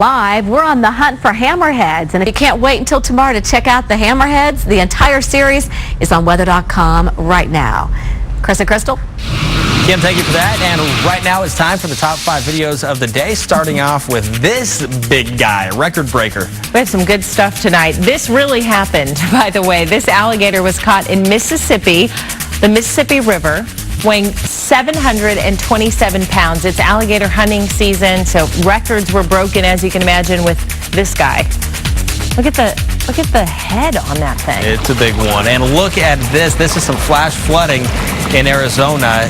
Live, we're on the hunt for hammerheads, and if you can't wait until tomorrow to check out the hammerheads, the entire series is on weather.com right now. Chris and Crystal? Kim, thank you for that. And right now it's time for the top 5 videos of the day, starting off with this big guy, record breaker. We have some good stuff tonight. This really happened, by the way. This alligator was caught in Mississippi, the Mississippi River, weighing 727 pounds. It's alligator hunting season, so records were broken, as you can imagine, with this guy. Look at the head on that thing. It's a big one. And look at this. This is some flash flooding in Arizona.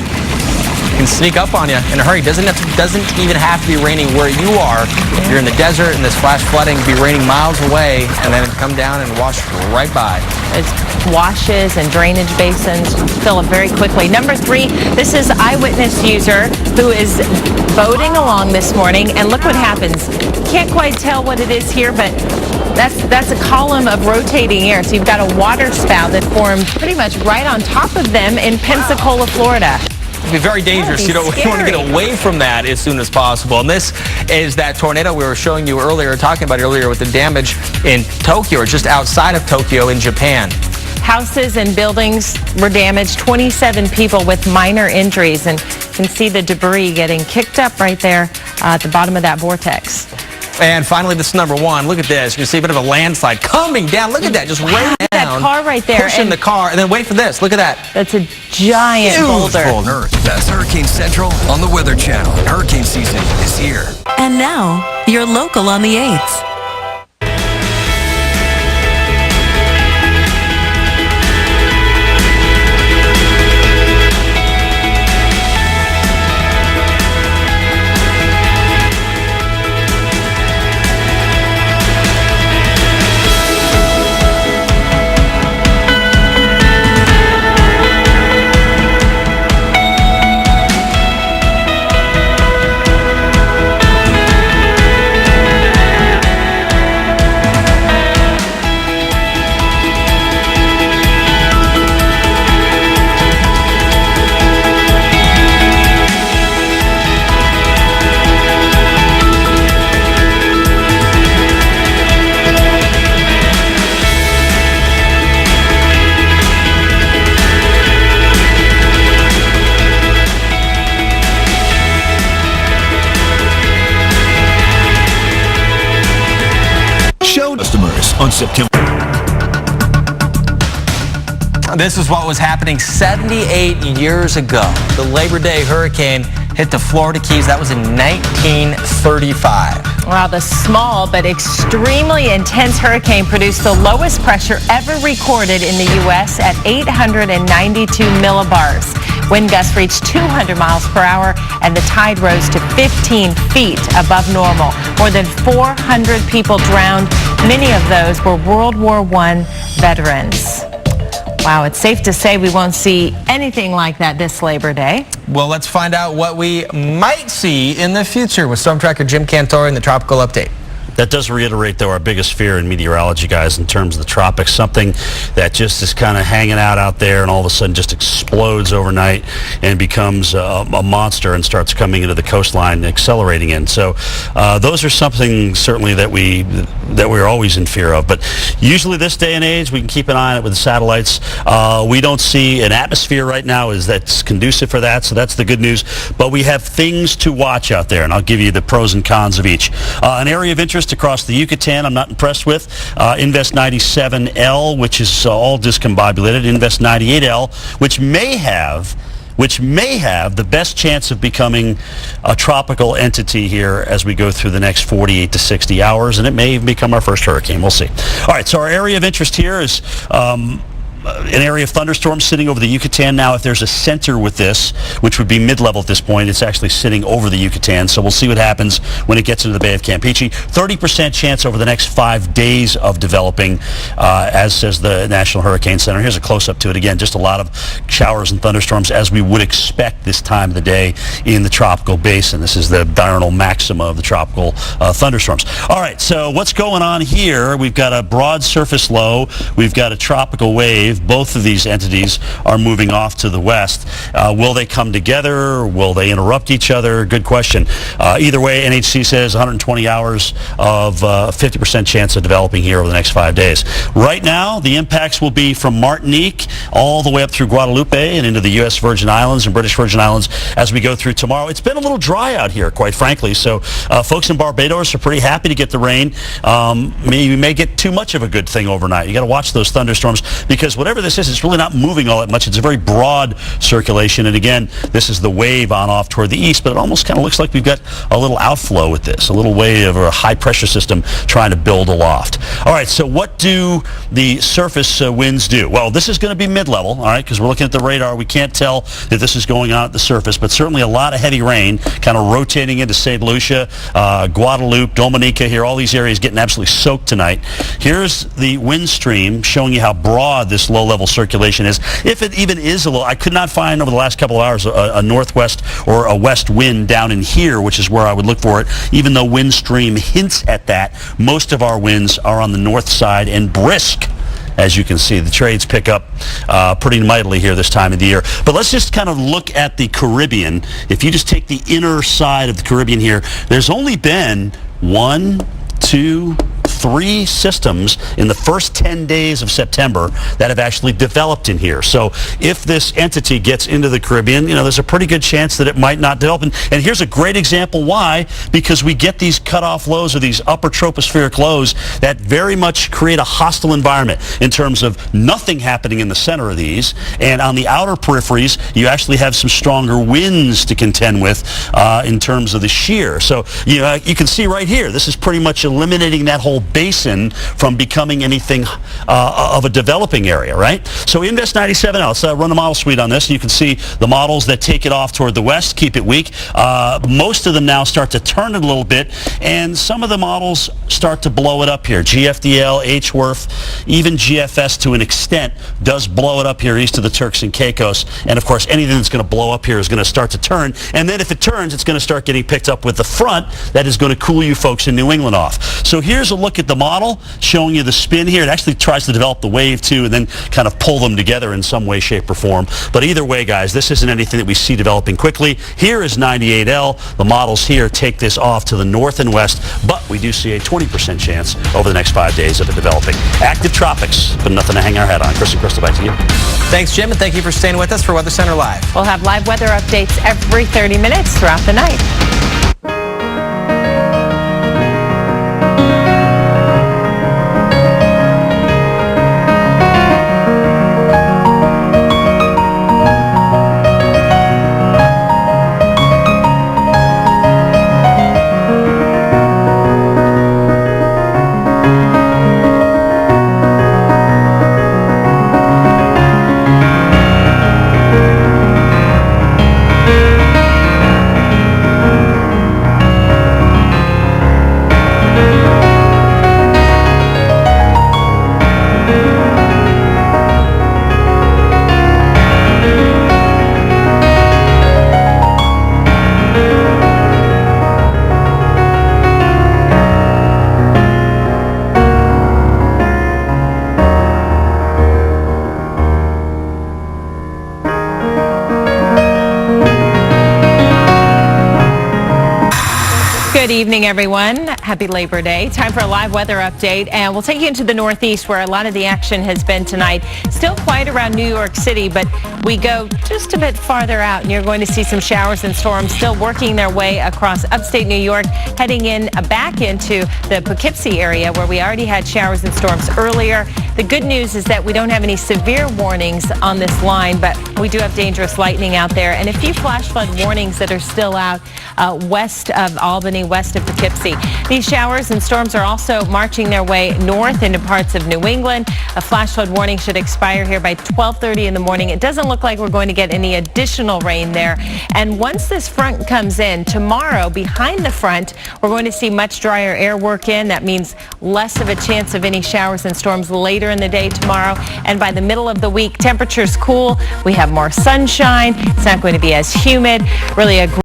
Can sneak up on you in a hurry. Doesn't even have to be raining where you are. If you're in the desert and this flash flooding be raining miles away and then come down and wash right by. It's washes and drainage basins fill up very quickly. Number 3, this is eyewitness user who is boating along this morning, and look what happens. Can't quite tell what it is here, but that's a column of rotating air. So you've got a water spout that formed pretty much right on top of them in Pensacola, Florida. It'd be very dangerous. You want to get away from that as soon as possible. And this is that tornado we were showing you earlier, talking about earlier, with the damage in Tokyo, or just outside of Tokyo in Japan. Houses and buildings were damaged, 27 people with minor injuries, and you can see the debris getting kicked up right there at the bottom of that vortex. And finally, this is number 1. Look at this. You can see a bit of a landslide coming down. Look at that, just right down. That car right there. Pushing the car, and then wait for this. Look at that. That's a giant boulder. On Earth. That's Hurricane Central on the Weather Channel. Hurricane season is here. And now, your local on the 8s. Customers on September. This is what was happening 78 years ago. The Labor Day hurricane hit the Florida Keys. That was in 1935. Wow, the small but extremely intense hurricane produced the lowest pressure ever recorded in the U.S. at 892 millibars. Wind gusts reached 200 miles per hour, and the tide rose to 15 feet above normal. More than 400 people drowned. Many of those were World War I veterans. Wow, it's safe to say we won't see anything like that this Labor Day. Well, let's find out what we might see in the future with Storm Tracker Jim Cantore in the Tropical Update. That does reiterate, though, our biggest fear in meteorology, guys, in terms of the tropics, something that just is kind of hanging out there and all of a sudden just explodes overnight and becomes a monster and starts coming into the coastline, accelerating in. So those are something certainly that we're always in fear of. But usually this day and age, we can keep an eye on it with the satellites. We don't see an atmosphere right now that's conducive for that, so that's the good news. But we have things to watch out there, and I'll give you the pros and cons of each. An area of interest across the Yucatan I'm not impressed with. Invest 97L, which is all discombobulated. Invest 98L, which may have the best chance of becoming a tropical entity here as we go through the next 48 to 60 hours, and it may even become our first hurricane. We'll see. All right, so our area of interest here is an area of thunderstorms sitting over the Yucatan. Now, if there's a center with this, which would be mid-level at this point, it's actually sitting over the Yucatan. So we'll see what happens when it gets into the Bay of Campeche. 30% chance over the next 5 days of developing, as says the National Hurricane Center. Here's a close-up to it again. Just a lot of showers and thunderstorms as we would expect this time of the day in the tropical basin. This is the diurnal maxima of the tropical thunderstorms. All right, so what's going on here? We've got a broad surface low. We've got a tropical wave. believe both of these entities are moving off to the west. Will they come together? Will they interrupt each other? Good question. Either way, NHC says 120 hours of 50% chance of developing here over the next 5 days. Right now, the impacts will be from Martinique all the way up through Guadeloupe and into the U.S. Virgin Islands and British Virgin Islands as we go through tomorrow. It's been a little dry out here, quite frankly, so folks in Barbados are pretty happy to get the rain. We may get too much of a good thing overnight. You got to watch those thunderstorms because whatever this is, it's really not moving all that much. It's a very broad circulation, and again, this is the wave on off toward the east, but it almost kind of looks like we've got a little outflow with this, a little wave or a high pressure system trying to build aloft. All right, so what do the surface winds do? Well, this is going to be mid-level, all right, because we're looking at the radar. We can't tell that this is going on at the surface, but certainly a lot of heavy rain kind of rotating into St. Lucia, Guadeloupe, Dominica here, all these areas getting absolutely soaked tonight. Here's the wind stream showing you how broad this low-level circulation is. If it even is a little, I could not find over the last couple of hours a northwest or a west wind down in here, which is where I would look for it. Even though wind stream hints at that, most of our winds are on the north side and brisk. As you can see, the trades pick up pretty mightily here this time of the year. But let's just kind of look at the Caribbean. If you just take the inner side of the Caribbean here, there's only been 1, 2, 3 systems in the first 10 days of September that have actually developed in here. So if this entity gets into the Caribbean, you know, there's a pretty good chance that it might not develop. And here's a great example why, because we get these cutoff lows or these upper tropospheric lows that very much create a hostile environment in terms of nothing happening in the center of these. And on the outer peripheries, you actually have some stronger winds to contend with in terms of the shear. So you can see right here, this is pretty much eliminating that whole basin from becoming anything of a developing area, right? So Invest 97, let's run the model suite on this. You can see the models that take it off toward the west, keep it weak. Most of them now start to turn it a little bit, and some of the models start to blow it up here. GFDL, HWRF, even GFS to an extent does blow it up here east of the Turks and Caicos. And of course, anything that's going to blow up here is going to start to turn. And then if it turns, it's going to start getting picked up with the front that is going to cool you folks in New England off. So here's a look at the model showing you the spin here. It actually tries to develop the wave too and then kind of pull them together in some way, shape, or form. But either way, guys, this isn't anything that we see developing quickly. Here is 98L. The models here take this off to the north and west, but we do see a 20% chance over the next 5 days of it developing. Active tropics, but nothing to hang our hat on. Chris and Crystal, back to you. Thanks, Jim, and thank you for staying with us for Weather Center Live. We'll have live weather updates every 30 minutes throughout the night. Good evening, everyone. Happy Labor Day. Time for a live weather update, and we'll take you into the Northeast where a lot of the action has been tonight. Still quiet around New York City, but we go just a bit farther out, and you're going to see some showers and storms still working their way across upstate New York, heading back into the Poughkeepsie area where we already had showers and storms earlier. The good news is that we don't have any severe warnings on this line, but we do have dangerous lightning out there and a few flash flood warnings that are still out west of Albany, west of Poughkeepsie. These showers and storms are also marching their way north into parts of New England. A flash flood warning should expire here by 12:30 in the morning. It doesn't look like we're going to get any additional rain there. And once this front comes in tomorrow, behind the front, we're going to see much drier air work in. That means less of a chance of any showers and storms later in the day tomorrow. And by the middle of the week, temperatures cool. We have more sunshine. It's not going to be as humid. Really a